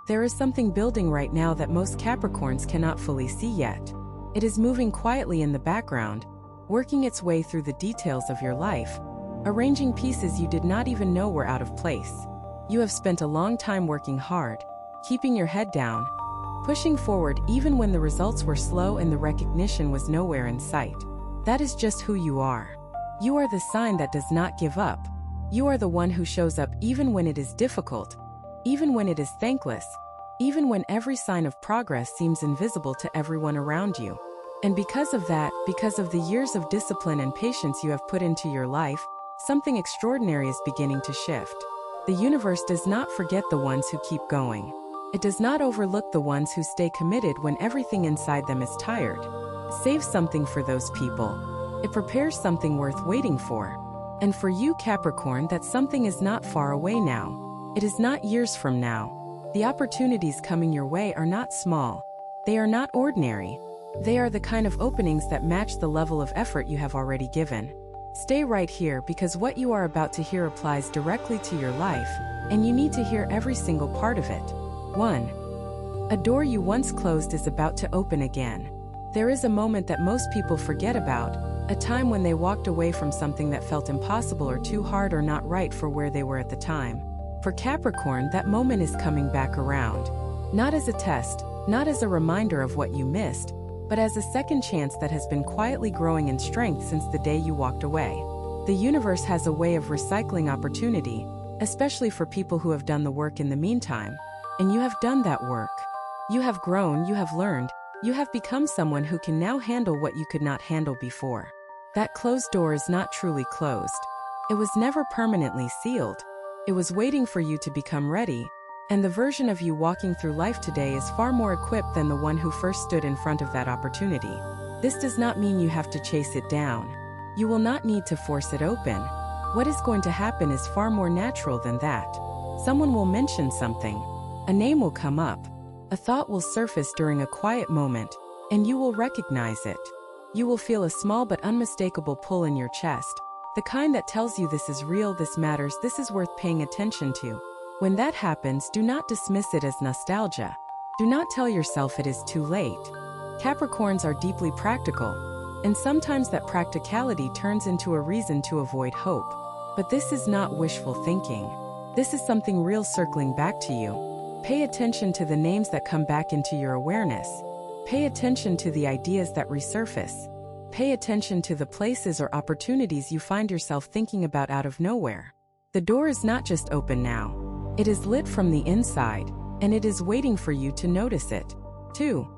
There is something building right now that most Capricorns cannot fully see yet. It is moving quietly in the background, working its way through the details of your life, arranging pieces you did not even know were out of place. You have spent a long time working hard, keeping your head down, pushing forward even when the results were slow and the recognition was nowhere in sight. That is just who you are. You are the sign that does not give up. You are the one who shows up even when it is difficult, even when it is thankless, even when every sign of progress seems invisible to everyone around you. And because of that, because of the years of discipline and patience you have put into your life, something extraordinary is beginning to shift. The universe does not forget the ones who keep going. It does not overlook the ones who stay committed when everything inside them is tired. Save something for those people. It prepares something worth waiting for. And for you, Capricorn, that something is not far away now. It is not years from now. The opportunities coming your way are not small. They are not ordinary. They are the kind of openings that match the level of effort you have already given. Stay right here because what you are about to hear applies directly to your life, and you need to hear every single part of it. 1. A door you once closed is about to open again. There is a moment that most people forget about, a time when they walked away from something that felt impossible or too hard or not right for where they were at the time. For Capricorn, that moment is coming back around. Not as a test, not as a reminder of what you missed, but as a second chance that has been quietly growing in strength since the day you walked away. The universe has a way of recycling opportunity, especially for people who have done the work in the meantime. And you have done that work. You have grown, you have learned, you have become someone who can now handle what you could not handle before. That closed door is not truly closed. It was never permanently sealed. It was waiting for you to become ready, and the version of you walking through life today is far more equipped than the one who first stood in front of that opportunity. This does not mean you have to chase it down. You will not need to force it open. What is going to happen is far more natural than that. Someone will mention something. A name will come up. A thought will surface during a quiet moment, and you will recognize it. You will feel a small but unmistakable pull in your chest, the kind that tells you this is real, this matters, this is worth paying attention to. When that happens, do not dismiss it as nostalgia. Do not tell yourself it is too late. Capricorns are deeply practical, and sometimes that practicality turns into a reason to avoid hope. But this is not wishful thinking. This is something real circling back to you. Pay attention to the names that come back into your awareness. Pay attention to the ideas that resurface. Pay attention to the places or opportunities you find yourself thinking about out of nowhere. The door is not just open now. It is lit from the inside, and it is waiting for you to notice it. 2.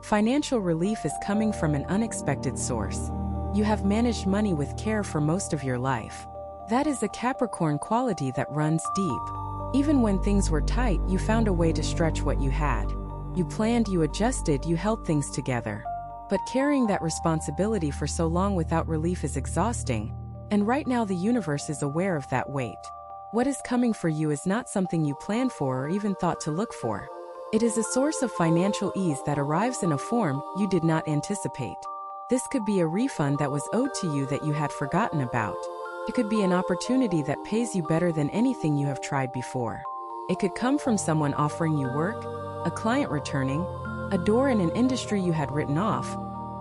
Financial relief is coming from an unexpected source. You have managed money with care for most of your life. That is a Capricorn quality that runs deep. Even when things were tight, you found a way to stretch what you had. You planned, you adjusted, you held things together. But carrying that responsibility for so long without relief is exhausting, and right now the universe is aware of that weight. What is coming for you is not something you planned for or even thought to look for. It is a source of financial ease that arrives in a form you did not anticipate. This could be a refund that was owed to you that you had forgotten about. It could be an opportunity that pays you better than anything you have tried before. It could come from someone offering you work, a client returning, a door in an industry you had written off,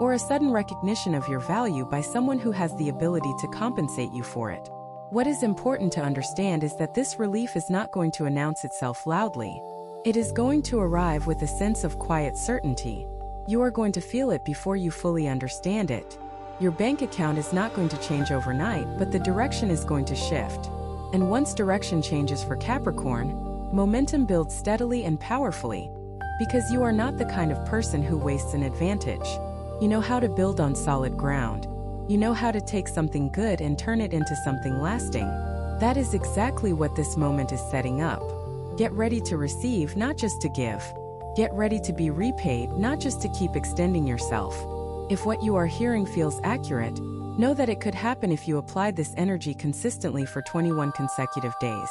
or a sudden recognition of your value by someone who has the ability to compensate you for it. What is important to understand is that this relief is not going to announce itself loudly. It is going to arrive with a sense of quiet certainty. You are going to feel it before you fully understand it. Your bank account is not going to change overnight, but the direction is going to shift. And once direction changes for Capricorn, momentum builds steadily and powerfully, because you are not the kind of person who wastes an advantage. You know how to build on solid ground. You know how to take something good and turn it into something lasting. That is exactly what this moment is setting up. Get ready to receive, not just to give. Get ready to be repaid, not just to keep extending yourself. If what you are hearing feels accurate, know that it could happen if you applied this energy consistently for 21 consecutive days.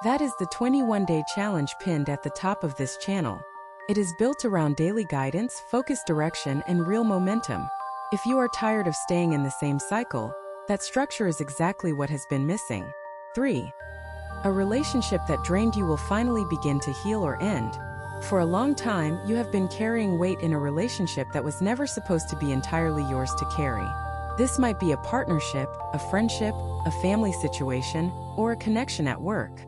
That is the 21-day challenge pinned at the top of this channel. It is built around daily guidance, focused direction, and real momentum. If you are tired of staying in the same cycle, that structure is exactly what has been missing. 3. A relationship that drained you will finally begin to heal or end. For a long time, you have been carrying weight in a relationship that was never supposed to be entirely yours to carry. This might be a partnership, a friendship, a family situation, or a connection at work.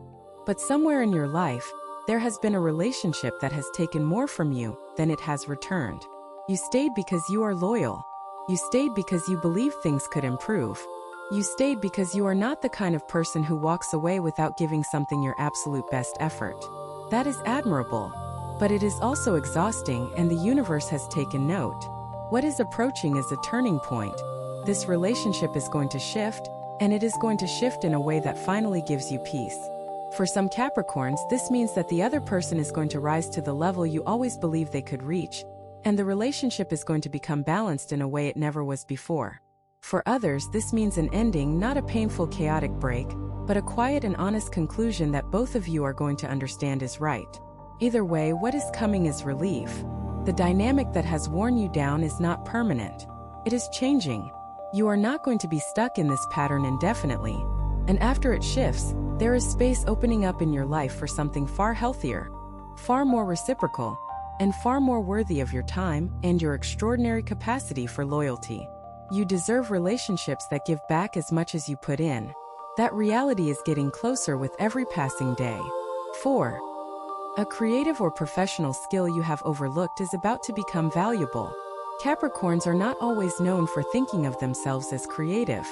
But somewhere in your life, there has been a relationship that has taken more from you than it has returned. You stayed because you are loyal. You stayed because you believe things could improve. You stayed because you are not the kind of person who walks away without giving something your absolute best effort. That is admirable. But it is also exhausting, and the universe has taken note. What is approaching is a turning point. This relationship is going to shift, and it is going to shift in a way that finally gives you peace. For some Capricorns, this means that the other person is going to rise to the level you always believed they could reach, and the relationship is going to become balanced in a way it never was before. For others, this means an ending, not a painful, chaotic break, but a quiet and honest conclusion that both of you are going to understand is right. Either way, what is coming is relief. The dynamic that has worn you down is not permanent. It is changing. You are not going to be stuck in this pattern indefinitely. And after it shifts, there is space opening up in your life for something far healthier, far more reciprocal, and far more worthy of your time and your extraordinary capacity for loyalty. You deserve relationships that give back as much as you put in. That reality is getting closer with every passing day. 4. A creative or professional skill you have overlooked is about to become valuable. Capricorns are not always known for thinking of themselves as creative.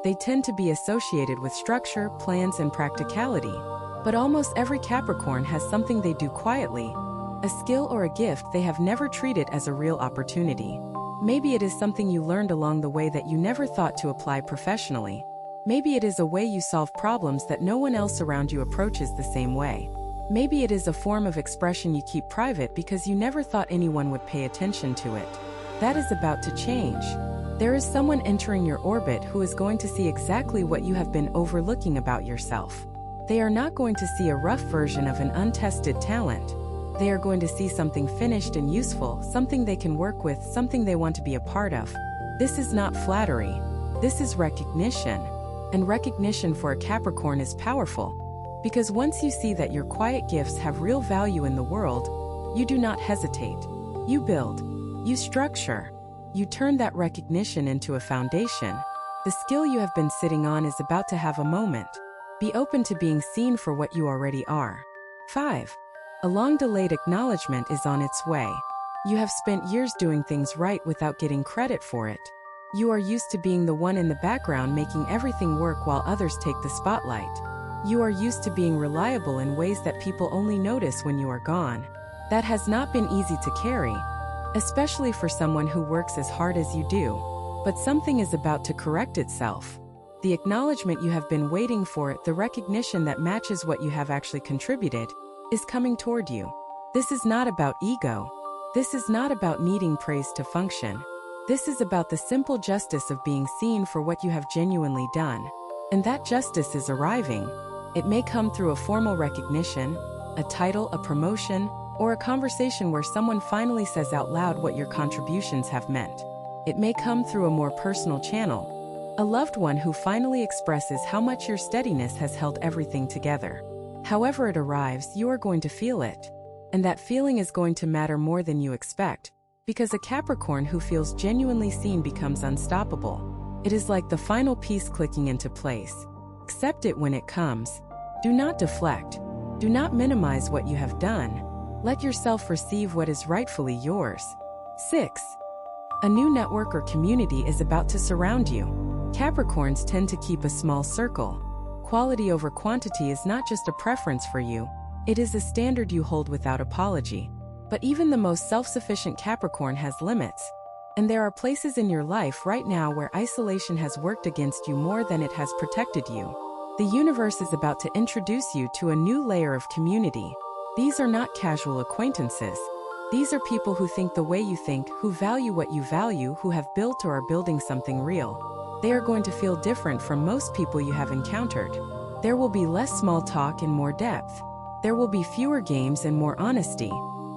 They tend to be associated with structure, plans, and practicality. But almost every Capricorn has something they do quietly, a skill or a gift they have never treated as a real opportunity. Maybe it is something you learned along the way that you never thought to apply professionally. Maybe it is a way you solve problems that no one else around you approaches the same way. Maybe it is a form of expression you keep private because you never thought anyone would pay attention to it. That is about to change. There is someone entering your orbit who is going to see exactly what you have been overlooking about yourself. They are not going to see a rough version of an untested talent. They are going to see something finished and useful, something they can work with, something they want to be a part of. This is not flattery. This is recognition. And recognition for a Capricorn is powerful. Because once you see that your quiet gifts have real value in the world, you do not hesitate. You build. You structure. You turn that recognition into a foundation. The skill you have been sitting on is about to have a moment. Be open to being seen for what you already are. 5. A long-delayed acknowledgement is on its way. You have spent years doing things right without getting credit for it. You are used to being the one in the background making everything work while others take the spotlight. You are used to being reliable in ways that people only notice when you are gone. That has not been easy to carry, especially for someone who works as hard as you do. But something is about to correct itself. The acknowledgement you have been waiting for, the recognition that matches what you have actually contributed, is coming toward you. This is not about ego. This is not about needing praise to function. This is about the simple justice of being seen for what you have genuinely done. And that justice is arriving. It may come through a formal recognition, a title, a promotion, or a conversation where someone finally says out loud what your contributions have meant. It may come through a more personal channel, a loved one who finally expresses how much your steadiness has held everything together. However it arrives, you are going to feel it. And that feeling is going to matter more than you expect, because a Capricorn who feels genuinely seen becomes unstoppable. It is like the final piece clicking into place. Accept it when it comes. Do not deflect. Do not minimize what you have done. Let yourself receive what is rightfully yours. 6. A new network or community is about to surround you. Capricorns tend to keep a small circle. Quality over quantity is not just a preference for you, it is a standard you hold without apology. But even the most self-sufficient Capricorn has limits. And there are places in your life right now where isolation has worked against you more than it has protected you. The universe is about to introduce you to a new layer of community. These are not casual acquaintances. These are people who think the way you think, who value what you value, who have built or are building something real. They are going to feel different from most people you have encountered. There will be less small talk and more depth. There will be fewer games and more honesty.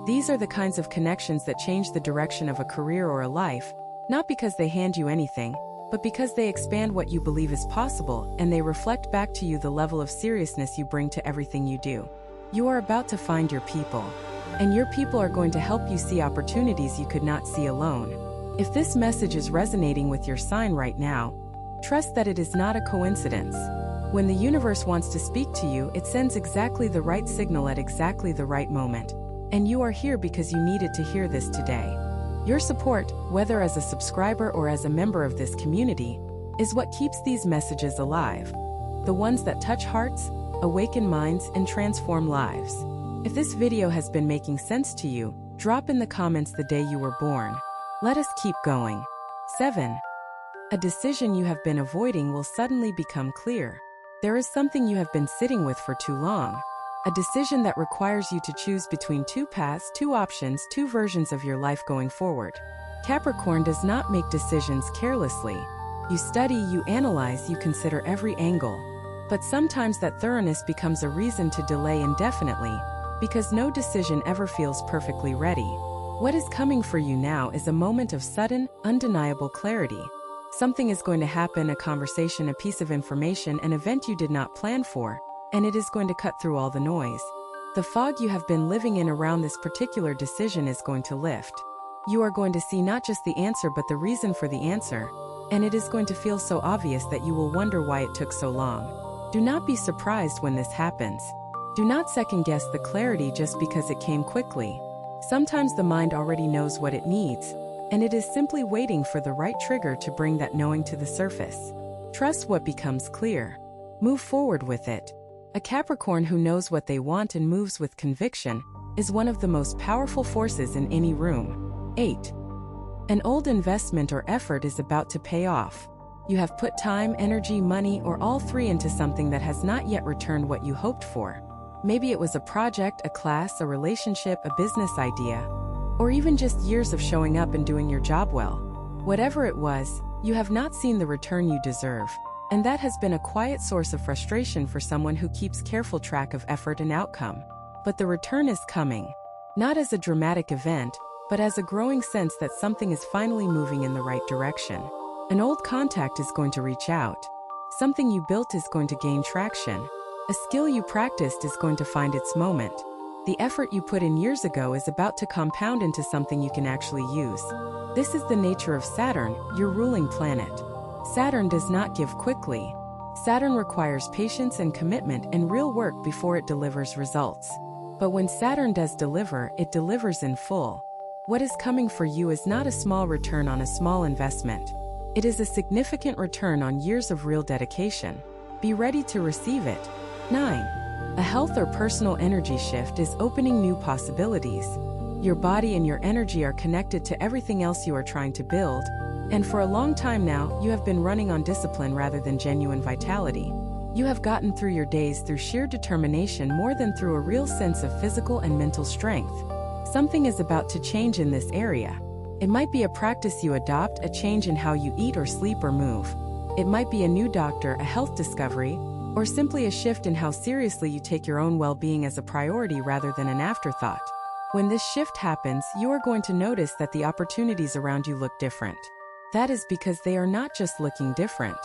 These are the kinds of connections that change the direction of a career or a life, not because they hand you anything, but because they expand what you believe is possible and they reflect back to you the level of seriousness you bring to everything you do. You are about to find your people, and your people are going to help you see opportunities you could not see alone. If this message is resonating with your sign right now, trust that it is not a coincidence. When the universe wants to speak to you, it sends exactly the right signal at exactly the right moment. And you are here because you needed to hear this today. Your support, whether as a subscriber or as a member of this community, is what keeps these messages alive. The ones that touch hearts, awaken minds, and transform lives. If this video has been making sense to you, drop in the comments the day you were born. Let us keep going. 7. A decision you have been avoiding will suddenly become clear. There is something you have been sitting with for too long. A decision that requires you to choose between two paths, two options, two versions of your life going forward. Capricorn does not make decisions carelessly. You study, you analyze, you consider every angle. But sometimes that thoroughness becomes a reason to delay indefinitely, because no decision ever feels perfectly ready. What is coming for you now is a moment of sudden, undeniable clarity. Something is going to happen, a conversation, a piece of information, an event you did not plan for, and it is going to cut through all the noise. The fog you have been living in around this particular decision is going to lift. You are going to see not just the answer but the reason for the answer, and it is going to feel so obvious that you will wonder why it took so long. Do not be surprised when this happens. Do not second-guess the clarity just because it came quickly. Sometimes the mind already knows what it needs, and it is simply waiting for the right trigger to bring that knowing to the surface. Trust what becomes clear. Move forward with it. A Capricorn who knows what they want and moves with conviction is one of the most powerful forces in any room. 8. An old investment or effort is about to pay off. You have put time, energy, money, or all three into something that has not yet returned what you hoped for. Maybe it was a project, a class, a relationship, a business idea, or even just years of showing up and doing your job well. Whatever it was, you have not seen the return you deserve, and that has been a quiet source of frustration for someone who keeps careful track of effort and outcome. But the return is coming, not as a dramatic event, but as a growing sense that something is finally moving in the right direction. An old contact is going to reach out. Something you built is going to gain traction. A skill you practiced is going to find its moment. The effort you put in years ago is about to compound into something you can actually use. This is the nature of Saturn, your ruling planet. Saturn does not give quickly. Saturn requires patience and commitment and real work before it delivers results. But when Saturn does deliver, it delivers in full. What is coming for you is not a small return on a small investment. It is a significant return on years of real dedication. Be ready to receive it. 9. A health or personal energy shift is opening new possibilities. Your body and your energy are connected to everything else you are trying to build, and for a long time now, you have been running on discipline rather than genuine vitality. You have gotten through your days through sheer determination more than through a real sense of physical and mental strength. Something is about to change in this area. It might be a practice you adopt, a change in how you eat or sleep or move. It might be a new doctor, a health discovery, or simply a shift in how seriously you take your own well-being as a priority rather than an afterthought. When this shift happens, you are going to notice that the opportunities around you look different. That is because they are not just looking different.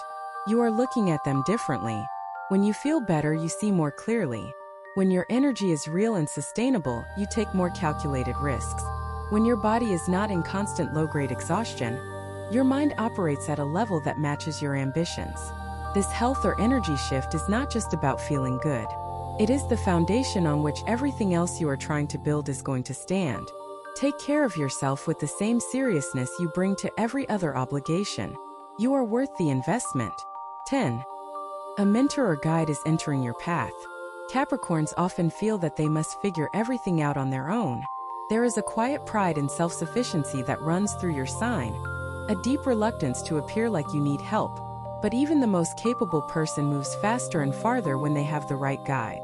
You are looking at them differently. When you feel better, you see more clearly. When your energy is real and sustainable, you take more calculated risks. When your body is not in constant low-grade exhaustion, your mind operates at a level that matches your ambitions. This health or energy shift is not just about feeling good. It is the foundation on which everything else you are trying to build is going to stand. Take care of yourself with the same seriousness you bring to every other obligation. You are worth the investment. 10. A mentor or guide is entering your path. Capricorns often feel that they must figure everything out on their own. There is a quiet pride and self-sufficiency that runs through your sign, a deep reluctance to appear like you need help. But even the most capable person moves faster and farther when they have the right guide.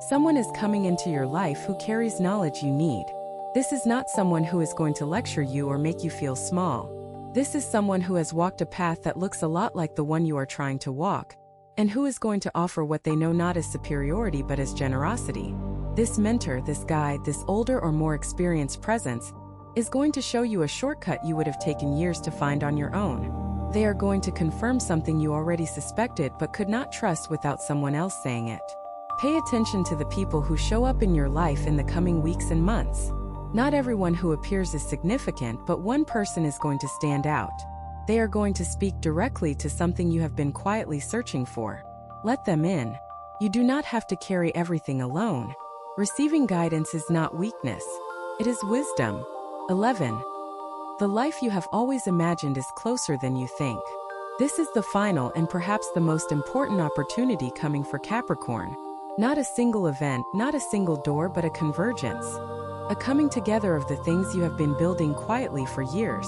Someone is coming into your life who carries knowledge you need. This is not someone who is going to lecture you or make you feel small. This is someone who has walked a path that looks a lot like the one you are trying to walk, and who is going to offer what they know not as superiority but as generosity. This mentor, this guide, this older or more experienced presence is going to show you a shortcut you would have taken years to find on your own. They are going to confirm something you already suspected but could not trust without someone else saying it. Pay attention to the people who show up in your life in the coming weeks and months. Not everyone who appears is significant, but one person is going to stand out. They are going to speak directly to something you have been quietly searching for. Let them in. You do not have to carry everything alone. Receiving guidance is not weakness. It is wisdom. 11. The life you have always imagined is closer than you think. This is the final and perhaps the most important opportunity coming for Capricorn. Not a single event, not a single door, but a convergence. A coming together of the things you have been building quietly for years.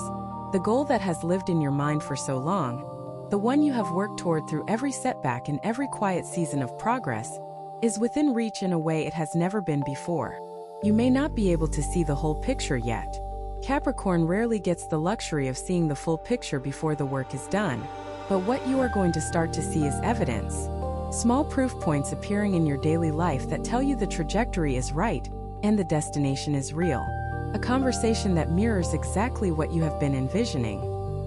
The goal that has lived in your mind for so long, the one you have worked toward through every setback and every quiet season of progress, is within reach in a way it has never been before. You may not be able to see the whole picture yet. Capricorn rarely gets the luxury of seeing the full picture before the work is done, but what you are going to start to see is evidence. Small proof points appearing in your daily life that tell you the trajectory is right and the destination is real. A conversation that mirrors exactly what you have been envisioning.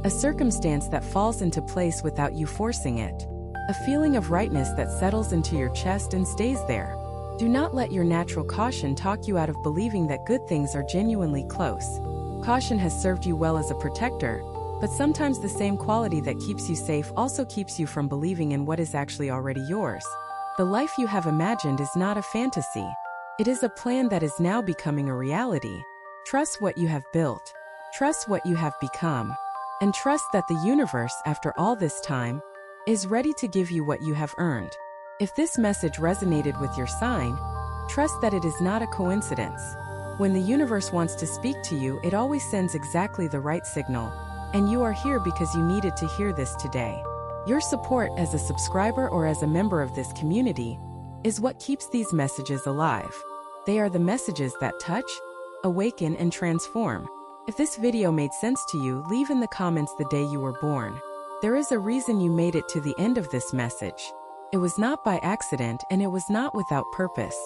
A circumstance that falls into place without you forcing it. A feeling of rightness that settles into your chest and stays there. Do not let your natural caution talk you out of believing that good things are genuinely close. Caution has served you well as a protector, but sometimes the same quality that keeps you safe also keeps you from believing in what is actually already yours. The life you have imagined is not a fantasy. It is a plan that is now becoming a reality. Trust what you have built. Trust what you have become. And trust that the universe, after all this time, is ready to give you what you have earned. If this message resonated with your sign, trust that it is not a coincidence. When the universe wants to speak to you, it always sends exactly the right signal, and you are here because you needed to hear this today. Your support as a subscriber or as a member of this community is what keeps these messages alive. They are the messages that touch, awaken, and transform. If this video made sense to you, leave in the comments the day you were born. There is a reason you made it to the end of this message. It was not by accident, and it was not without purpose.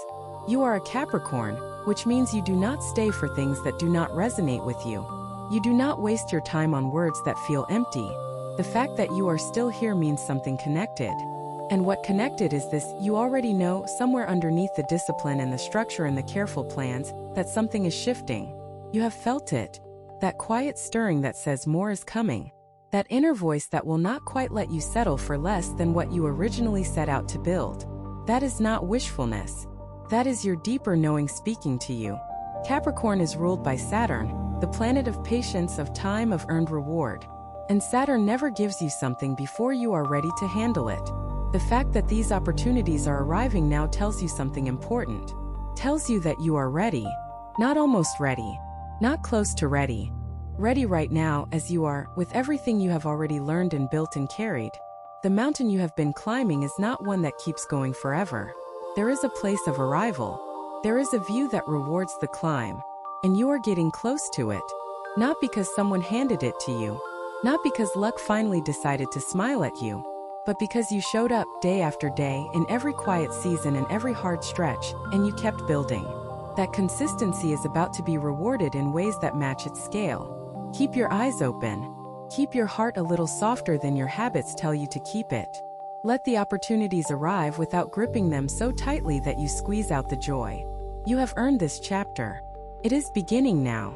You are a Capricorn, which means you do not stay for things that do not resonate with you. You do not waste your time on words that feel empty. The fact that you are still here means something connected. And what connected is this: you already know, somewhere underneath the discipline and the structure and the careful plans, that something is shifting. You have felt it. That quiet stirring that says more is coming. That inner voice that will not quite let you settle for less than what you originally set out to build. That is not wishfulness. That is your deeper knowing speaking to you. Capricorn is ruled by Saturn, the planet of patience, of time, of earned reward. And Saturn never gives you something before you are ready to handle it. The fact that these opportunities are arriving now tells you something important. Tells you that you are ready. Not almost ready. Not close to ready. Ready right now, as you are, with everything you have already learned and built and carried. The mountain you have been climbing is not one that keeps going forever. There is a place of arrival. There is a view that rewards the climb. And you are getting close to it. Not because someone handed it to you. Not because luck finally decided to smile at you. But because you showed up day after day in every quiet season and every hard stretch, and you kept building. That consistency is about to be rewarded in ways that match its scale. Keep your eyes open. Keep your heart a little softer than your habits tell you to keep it. Let the opportunities arrive without gripping them so tightly that you squeeze out the joy. You have earned this chapter. It is beginning now.